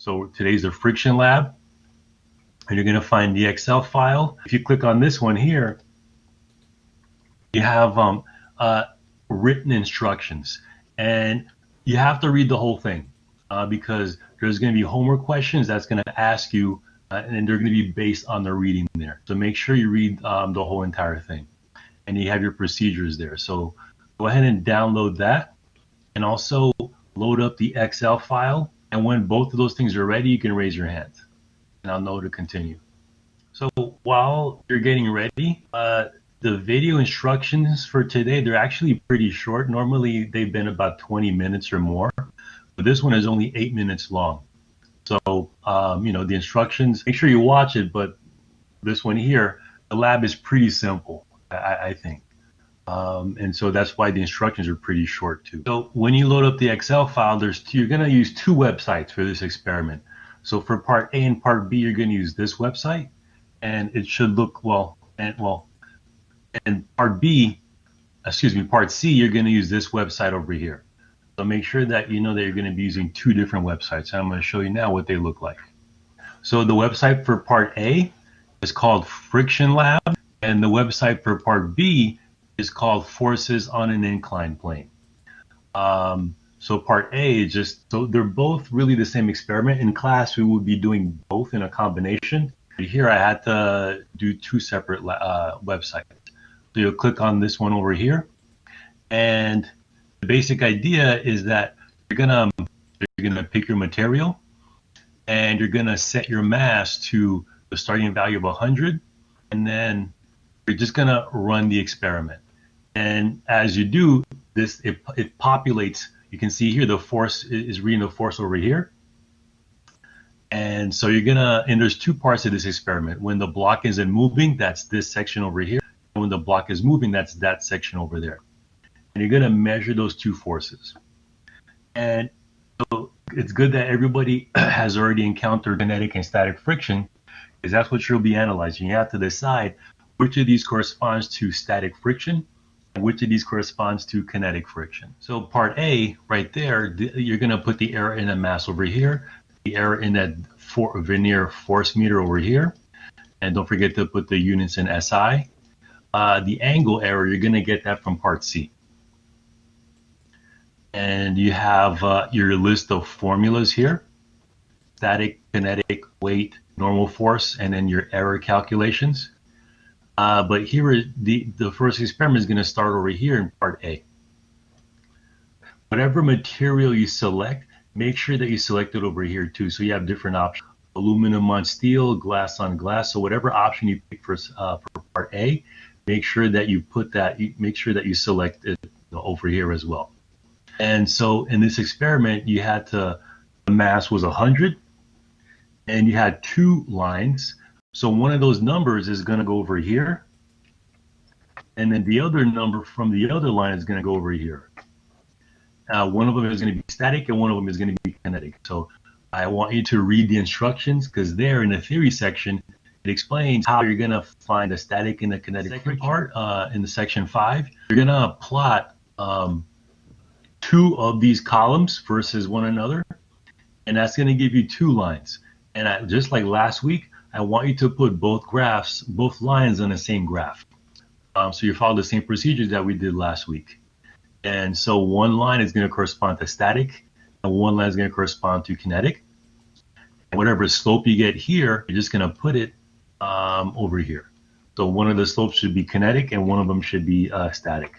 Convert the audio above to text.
So today's the friction lab, and you're going to find the Excel file. If you click on this one here, you have written instructions, and you have to read the whole thing because there's going to be homework questions that's going to ask you, and they're going to be based on the reading there. So make sure you read the whole entire thing, and you have your procedures there. So go ahead and download that, and also load up the Excel file. And when both of those things are ready, you can raise your hand, and I'll know to continue. So while you're getting ready, the video instructions for today, they're actually pretty short. Normally they've been about 20 minutes or more, but this one is only 8 minutes long. So, the instructions, make sure you watch it, but this one here, the lab is pretty simple, I think. And so that's why the instructions are pretty short too. So when you load up the Excel file, you're going to use two websites for this experiment. So for part A and part B, you're going to use this website, and it should look and part C, you're going to use this website over here. So make sure that you know that you're going to be using two different websites. I'm going to show you now what they look like. So the website for part A is called Friction Lab, and the website for part B is called Forces on an Inclined Plane. So part A is so they're both really the same experiment. In class, we would be doing both in a combination. Here I had to do two separate websites. So you'll click on this one over here, and the basic idea is that you're gonna pick your material, and you're gonna set your mass to the starting value of 100, and then you're just gonna run the experiment. And as you do this, it populates. You can see here the force is reading the force over here. And so and there's two parts of this experiment. When the block isn't moving, that's this section over here. And when the block is moving, that's that section over there. And you're going to measure those two forces. And so it's good that everybody has already encountered kinetic and static friction, because that's what you'll be analyzing. You have to decide which of these corresponds to static friction and which of these corresponds to kinetic friction. So part A, right there, you're going to put the error in a mass over here, the error in that vernier force meter over here, and don't forget to put the units in SI. The angle error, you're going to get that from part C. And you have your list of formulas here: static, kinetic, weight, normal force, and then your error calculations. But here, the first experiment is going to start over here in part A. Whatever material you select, make sure that you select it over here too. So you have different options: aluminum on steel, glass on glass. So whatever option you pick for part A, make sure that you select it over here as well. And so in this experiment, the mass was 100, and you had two lines. So one of those numbers is going to go over here, and then the other number from the other line is going to go over here. One of them is going to be static, and one of them is going to be kinetic. So I want you to read the instructions, because there in the theory section, it explains how you're going to find the static and the kinetic part. In the section 5, you're going to plot two of these columns versus one another, and that's going to give you two lines. And just like last week, I want you to put both lines on the same graph. So you follow the same procedures that we did last week. And so one line is going to correspond to static, and one line is going to correspond to kinetic. And whatever slope you get here, you're just going to put it over here. So one of the slopes should be kinetic, and one of them should be static.